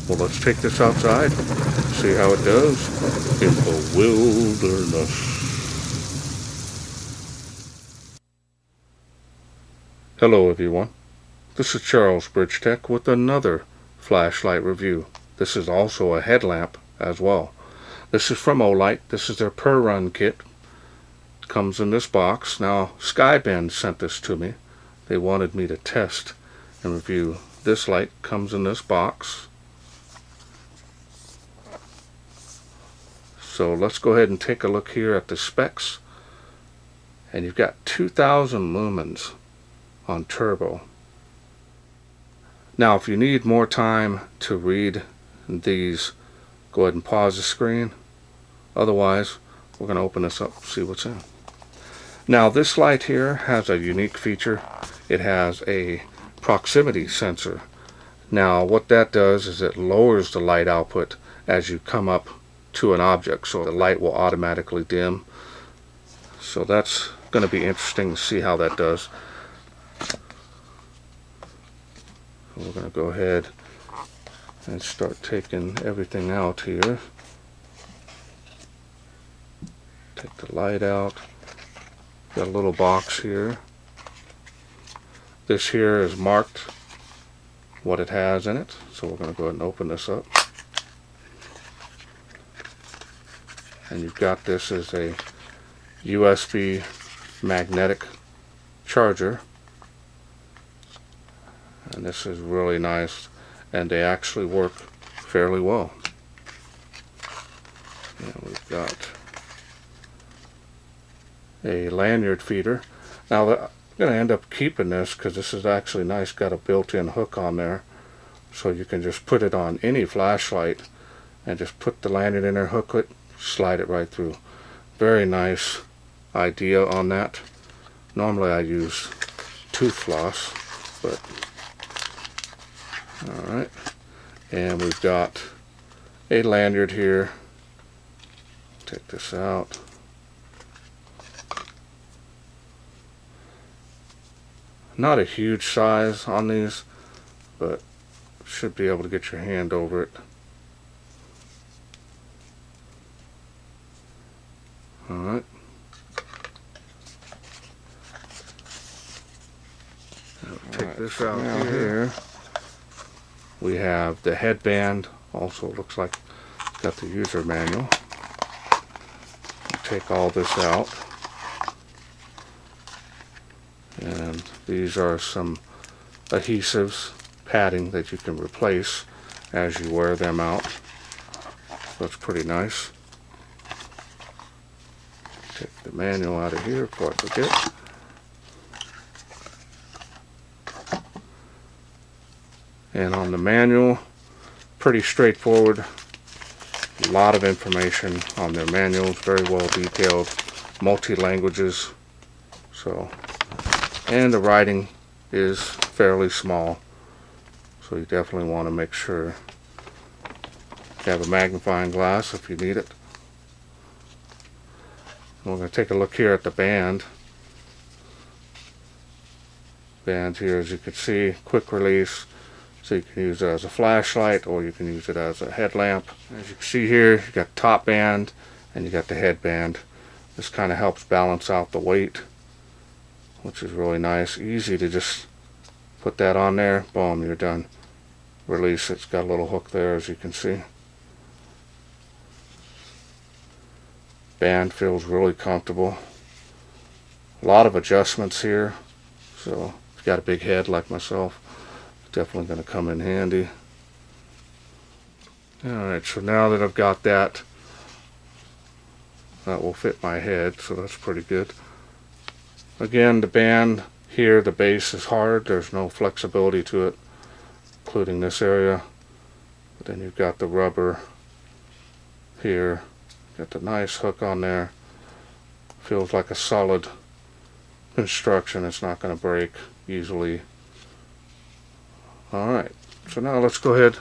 Well, let's take this outside, see how it does in the wilderness. Hello everyone, this is Charles BridgTec with another flashlight review. This is also a headlamp as well. This is from Olight. This is their Perun kit. It comes in this box. Now Skybend sent this to me. They wanted me to test and review. This light comes in this box. So let's go ahead and take a look here at the specs. And you've got 2,000 lumens on turbo. Now if you need more time to read these, go ahead and pause the screen. Otherwise, we're going to open this up and see what's in. Now this light here has a unique feature. It has a proximity sensor. Now what that does is it lowers the light output as you come up to an object, so the light will automatically dim. So that's going to be interesting to see how that does. We're going to go ahead and start taking everything out here. Take the light out. Got a little box here. This here is marked what it has in it, so we're going to go ahead and open this up. And you've got this as a USB magnetic charger, and this is really nice, and they actually work fairly well. And we've got a lanyard feeder. Now I'm going to end up keeping this because this is actually nice. Got a built-in hook on there, so you can just put it on any flashlight and just put the lanyard in there, hook it, slide it right through. Very nice idea on that. Normally I use tooth floss, but alright. And we've got a lanyard here. Take this out. Not a huge size on these, but should be able to get your hand over it. Alright. Take this out here. We have the headband. Also looks like it's got the user manual. Take all this out. And these are some adhesives, padding that you can replace as you wear them out. So it's pretty nice. Take the manual out of here before I forget. And on the manual, pretty straightforward. A lot of information on their manuals, very well detailed, multi-languages. So, and the writing is fairly small, so you definitely want to make sure you have a magnifying glass if you need it. We're going to take a look here at the band. Band here, as you can see, quick release. So you can use it as a flashlight or you can use it as a headlamp. As you can see here, you got the top band and you got the headband. This kind of helps balance out the weight, which is really nice. Easy to just put that on there, boom, you're done. Release it. It's got a little hook there, as you can see. Band feels really comfortable. A lot of adjustments here, so if you've got a big head like myself, definitely going to come in handy. Alright, so now that I've got that, that will fit my head, so that's pretty good. Again, the band here, the base is hard. There's no flexibility to it, including this area. But then you've got the rubber here. Got the nice hook on there. Feels like a solid construction. It's not going to break easily. Alright, so now let's go ahead.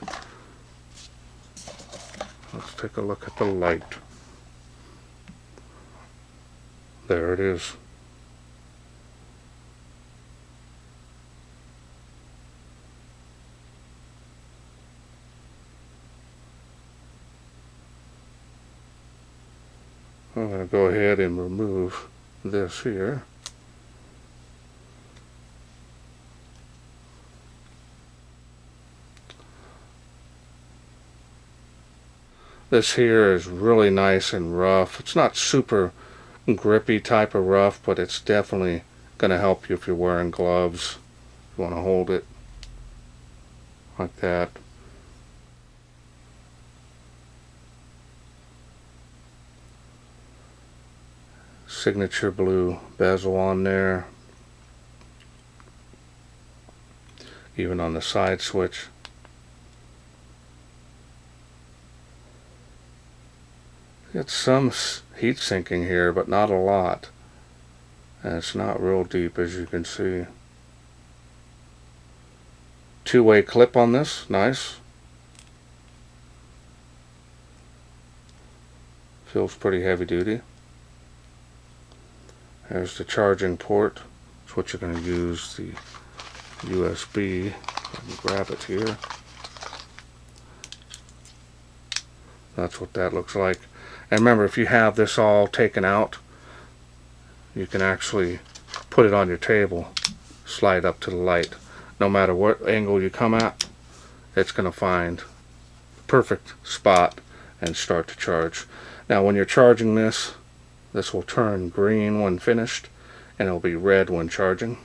Let's take a look at the light. There it is. I'm going to go ahead and remove this here. This here is really nice and rough. It's not super grippy type of rough, but it's definitely going to help you if you're wearing gloves. You want to hold it like that. Signature blue bezel on there. Even on the side switch. Got some heat sinking here, but not a lot. And it's not real deep, as you can see. Two-way clip on this, nice. Feels pretty heavy duty. There's the charging port. That's what you're going to use the USB. Let me grab it here. That's what that looks like. And remember, if you have this all taken out, you can actually put it on your table, slide up to the light. No matter what angle you come at, it's going to find the perfect spot and start to charge. Now when you're charging this, this will turn green when finished, and it'll be red when charging.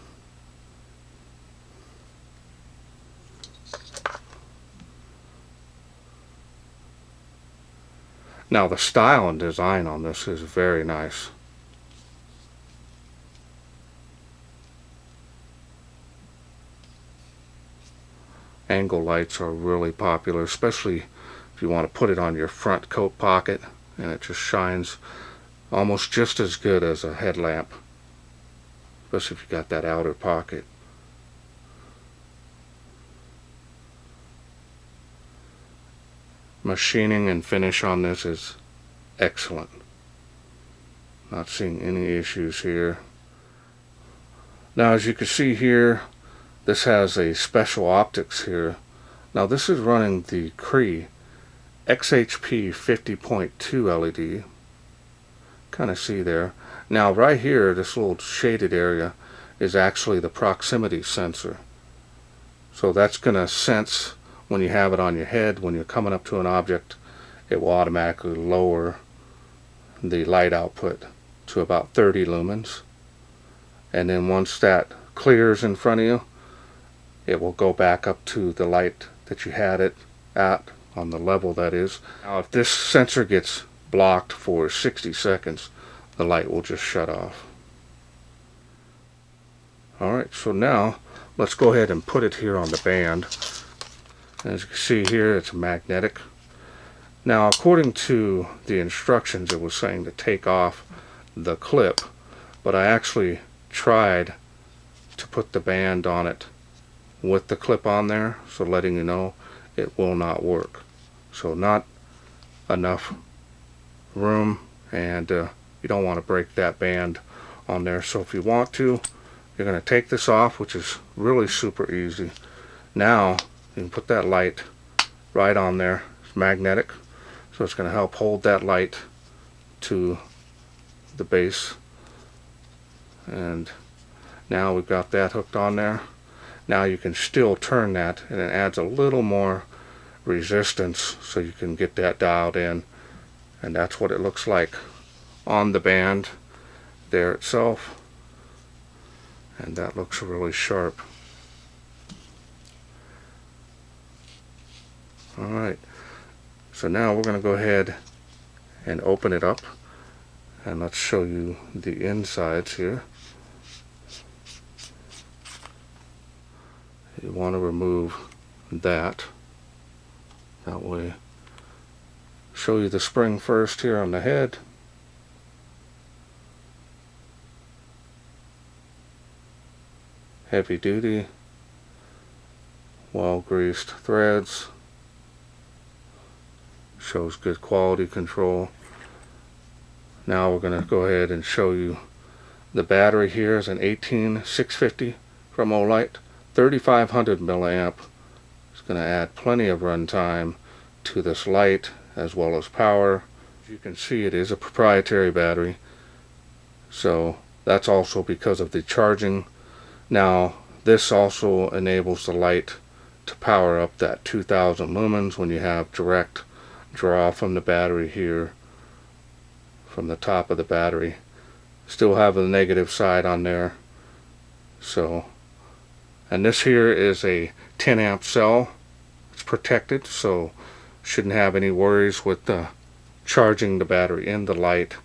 Now the style and design on this is very nice. Angle lights are really popular, especially if you want to put it on your front coat pocket, and it just shines almost just as good as a headlamp, especially if you got that outer pocket. Machining and finish on this is excellent. Not seeing any issues here. Now as you can see here, this has a special optics here. Now this is running the Cree XHP 50.2 LED. Kind of see there. Now right here, this little shaded area is actually the proximity sensor. So that's going to sense when you have it on your head, when you're coming up to an object, it will automatically lower the light output to about 30 lumens. And then once that clears in front of you, it will go back up to the light that you had it at, on the level that is. Now if this sensor gets blocked for 60 seconds, the light will just shut off. Alright, so now let's go ahead and put it here on the band. As you can see here, it's magnetic. Now according to the instructions, it was saying to take off the clip, but I actually tried to put the band on it with the clip on there, so letting you know it will not work. So not enough room, and you don't want to break that band on there. So if you want to, you're going to take this off, which is really super easy. Now you can put that light right on there. It's magnetic, so it's going to help hold that light to the base. And now we've got that hooked on there. Now you can still turn that, and it adds a little more resistance so you can get that dialed in. And that's what it looks like on the band there itself. And that looks really sharp. Alright, so now we're going to go ahead and open it up, and let's show you the insides here. You want to remove that way. Show you the spring first here on the head. Heavy duty, well greased threads. Shows good quality control. Now we're going to go ahead and show you the battery. Here is an 18650 from Olight, 3500 milliamp. It's going to add plenty of run time to this light, as well as power. As you can see, it is a proprietary battery, so that's also because of the charging. Now this also enables the light to power up that 2000 lumens when you have direct draw from the battery here, from the top of the battery. Still have a negative side on there. So, and this here is a 10 amp cell. It's protected, so shouldn't have any worries with charging the battery in the light.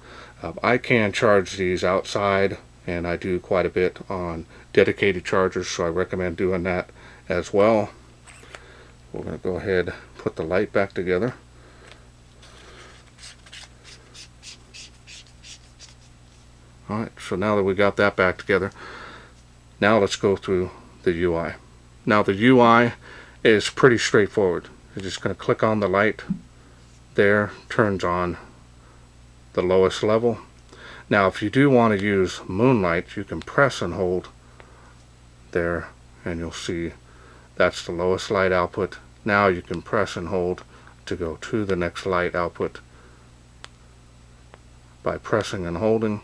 I can charge these outside, and I do quite a bit on dedicated chargers, so I recommend doing that as well. We're going to go ahead and put the light back together. Alright, so now that we got that back together, now let's go through the UI. Now the UI is pretty straightforward. You're just going to click on the light there, turns on the lowest level. Now if you do want to use moonlight, you can press and hold there, and you'll see that's the lowest light output. Now you can press and hold to go to the next light output by pressing and holding,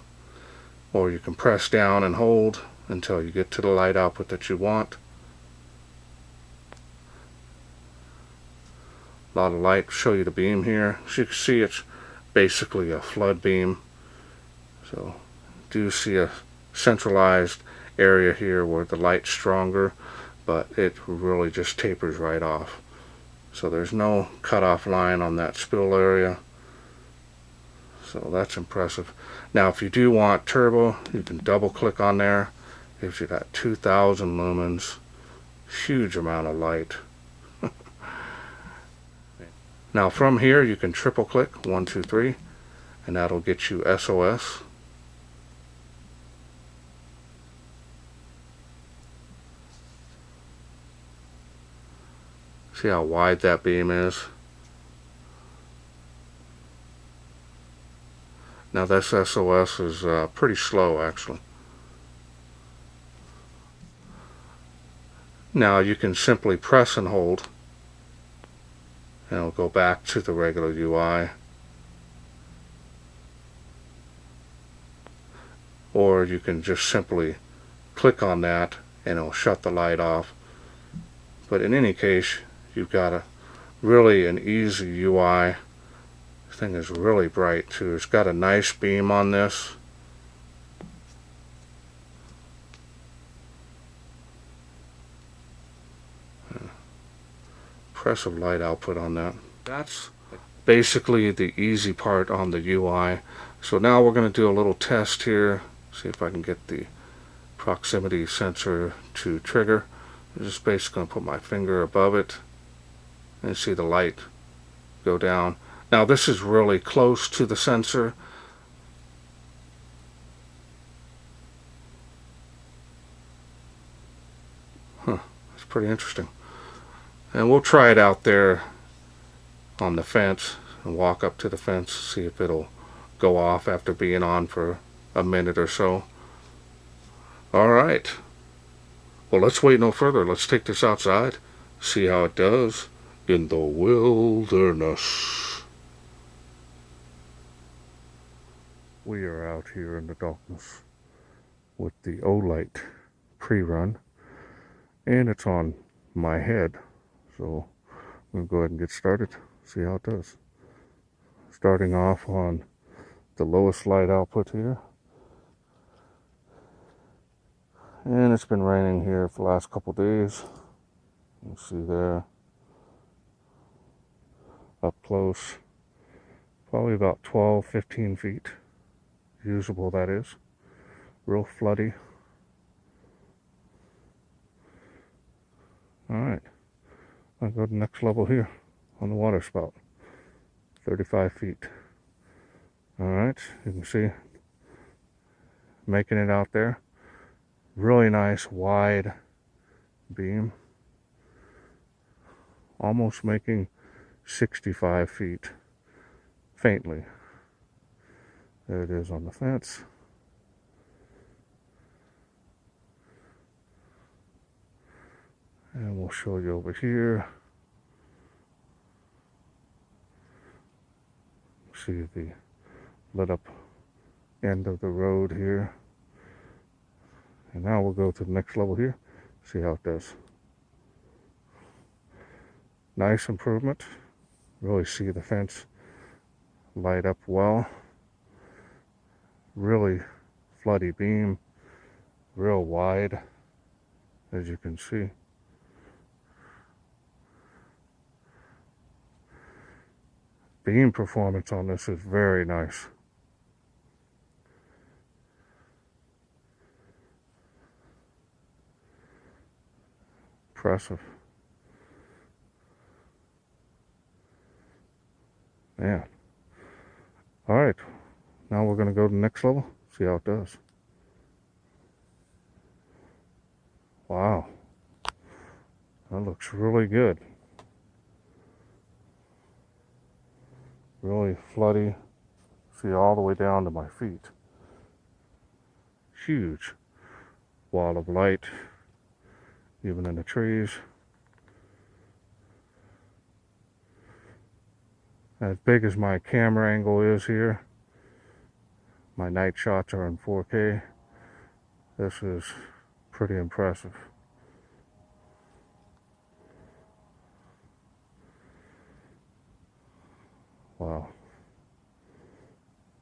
or you can press down and hold until you get to the light output that you want. A lot of light. Show you the beam here. As you can see, it's basically a flood beam. So do see a centralized area here where the light's stronger, but it really just tapers right off. So there's no cutoff line on that spill area. So that's impressive. Now if you do want turbo, you can double click on there. Gives you that 2000 lumens. Huge amount of light. Now from here you can triple click 1, 2, 3, and that'll get you SOS. See how wide that beam is? Now this SOS is pretty slow actually. Now you can simply press and hold, and it'll go back to the regular UI. Or you can just simply click on that and it'll shut the light off. But in any case, you've got a really an easy UI. This thing is really bright too. It's got a nice beam on this. Impressive light output on that. That's basically the easy part on the UI. So now we're going to do a little test here. See if I can get the proximity sensor to trigger. I'm just basically going to put my finger above it and see the light go down. Now this is really close to the sensor. That's pretty interesting. And we'll try it out there on the fence and walk up to the fence, see if it'll go off after being on for a minute or so. Alright. Well, let's wait no further. Let's take this outside, see how it does in the wilderness. We are out here in the darkness with the Olight Perun, and it's on my head. So I'm going to go ahead and get started, see how it does. Starting off on the lowest light output here. And it's been raining here for the last couple days. You see there, up close, probably about 12-15 feet. Usable, that is. Real floody. Alright, I'll go to the next level here on the water spout. 35 feet. Alright, you can see making it out there. Really nice wide beam. Almost making 65 feet. Faintly. There it is on the fence. And we'll show you over here. See the lit up end of the road here. And now we'll go to the next level here, see how it does. Nice improvement. Really see the fence light up well. Really floody beam, real wide, as you can see. Beam performance on this is very nice. Impressive. Man. Alright, now we're going to go to the next level, see how it does. Wow. That looks really good. Really floody. See all the way down to my feet. Huge wall of light, even in the trees. As big as my camera angle is here, my night shots are in 4K. This is pretty impressive. Wow.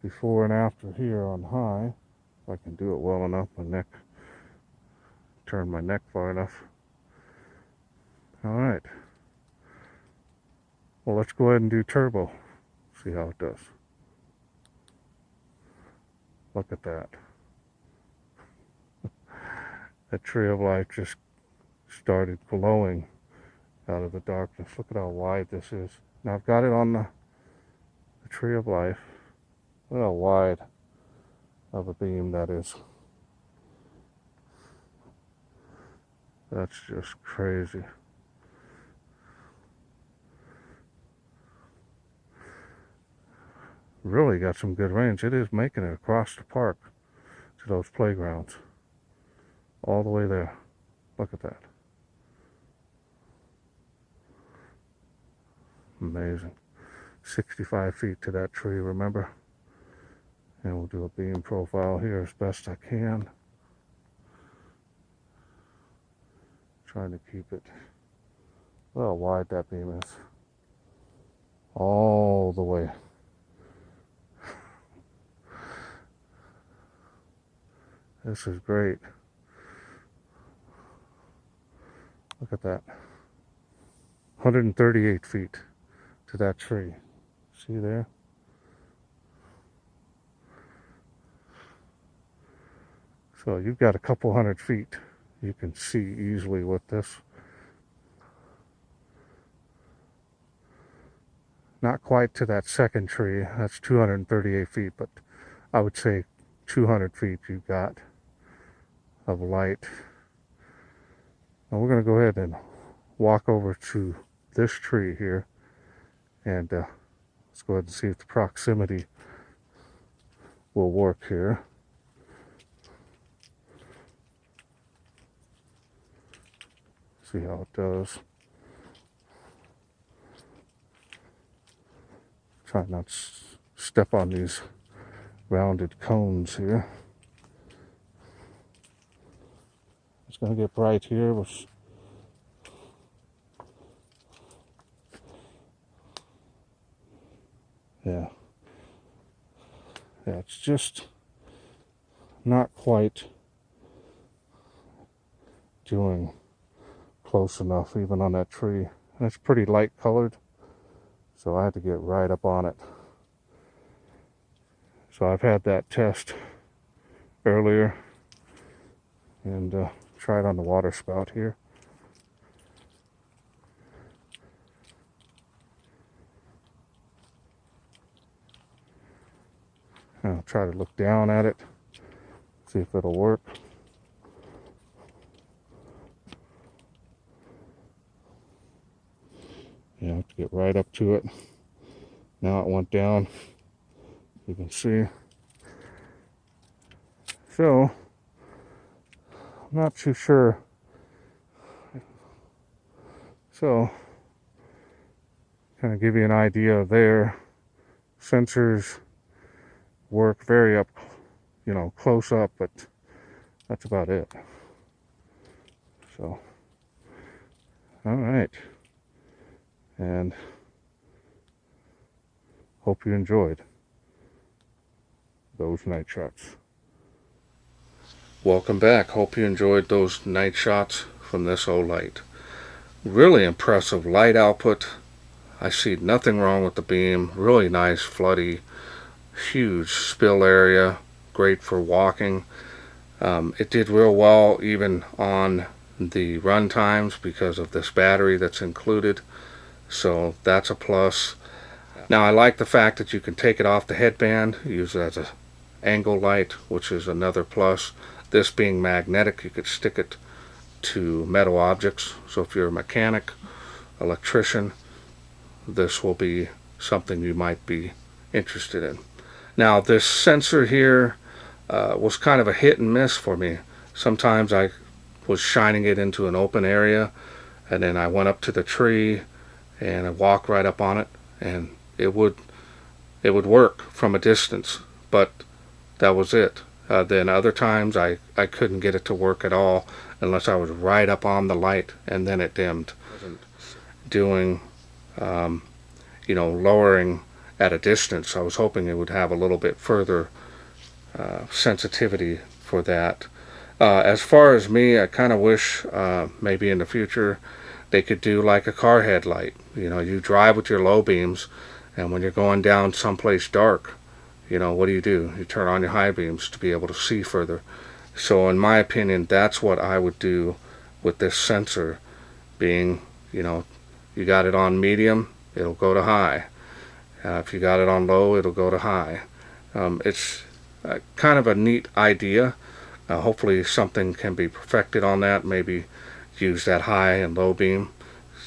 Before and after here on high, if I can do it well enough, turn my neck far enough. Alright. Well, let's go ahead and do turbo. See how it does. Look at that. That tree of life just started glowing out of the darkness. Look at how wide this is. Now I've got it on the tree of life. Look how wide of a beam that is. That's just crazy. Really got some good range. It is making it across the park to those playgrounds. All the way there. Look at that. Amazing. 65 feet to that tree, remember? And we'll do a beam profile here as best I can. Trying to keep it. Look how wide that beam is. All the way. This is great. Look at that. 138 feet to that tree. See there? So you've got a couple hundred feet you can see easily with this. Not quite to that second tree. That's 238 feet, but I would say 200 feet you've got of light. Now we're going to go ahead and walk over to this tree here, and let's go ahead and see if the proximity will work here. See how it does. Try not to step on these rounded cones here. It's going to get bright here. Yeah, it's just not quite doing close enough even on that tree. And it's pretty light colored, so I had to get right up on it. So I've had that test earlier and tried on the water spout here. I'll try to look down at it, see if it'll work. Yeah, I have to get right up to it. Now it went down, you can see. So, I'm not too sure. So, kind of give you an idea there. sensors work very up, close up, but that's about it. So, all right, and hope you enjoyed those night shots. Welcome back. Hope you enjoyed those night shots from this Olight. Really impressive light output. I see nothing wrong with the beam. Really nice, floody, huge spill area. Great for walking. It did real well even on the run times because of this battery that's included. So that's a plus. Now I like the fact that you can take it off the headband, use it as an angle light, which is another plus. This being magnetic, you could stick it to metal objects. So if you're a mechanic, electrician, this will be something you might be interested in. Now this sensor here was kind of a hit and miss for me. Sometimes I was shining it into an open area, and then I went up to the tree and I walked right up on it, and it would work from a distance, but that was it. Then other times I couldn't get it to work at all unless I was right up on the light, and then it dimmed. Doing lowering at a distance. I was hoping it would have a little bit further sensitivity for that. As far as me, I kind of wish maybe in the future they could do like a car headlight. You drive with your low beams, and when you're going down someplace dark, what do? You turn on your high beams to be able to see further. So in my opinion, that's what I would do with this sensor, being, you got it on medium, it'll go to high. If you got it on low, it'll go to high. It's kind of a neat idea. Hopefully something can be perfected on that, maybe use that high and low beam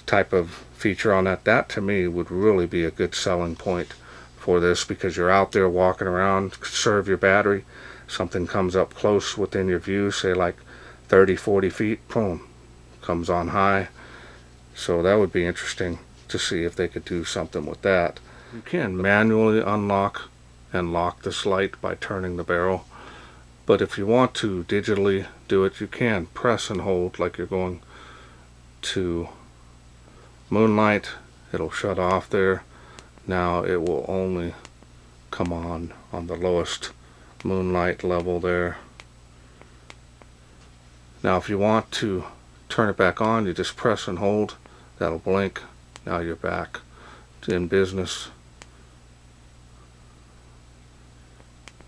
type of feature on that. That to me would really be a good selling point for this, because you're out there walking around, conserve your battery, something comes up close within your view, say like 30-40 feet, boom, comes on high. So that would be interesting to see if they could do something with that. You can manually unlock and lock this light by turning the barrel, but if you want to digitally do it, you can press and hold like you're going to moonlight. It'll shut off there. Now it will only come on the lowest moonlight level there. Now if you want to turn it back on, you just press and hold. That'll blink. Now you're back in business.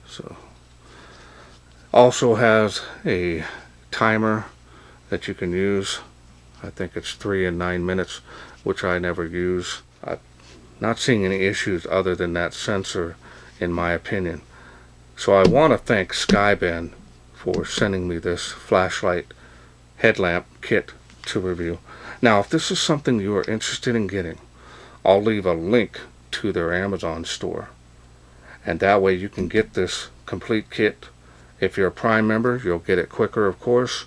So also has a timer that you can use. I think it's 3 and 9 minutes, which I never use. I'm not seeing any issues other than that sensor, in my opinion. So I want to thank Skybend for sending me this flashlight headlamp kit to review. Now if this is something you are interested in getting, I'll leave a link to their Amazon store, and that way you can get this complete kit. If you're a Prime member, you'll get it quicker, of course.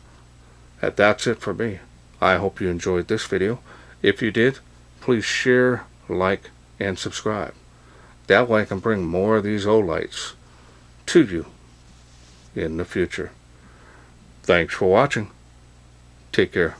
And that's it for me. I hope you enjoyed this video. If you did, please share, like, and subscribe. That way I can bring more of these Olights to you in the future. Thanks for watching. Take care.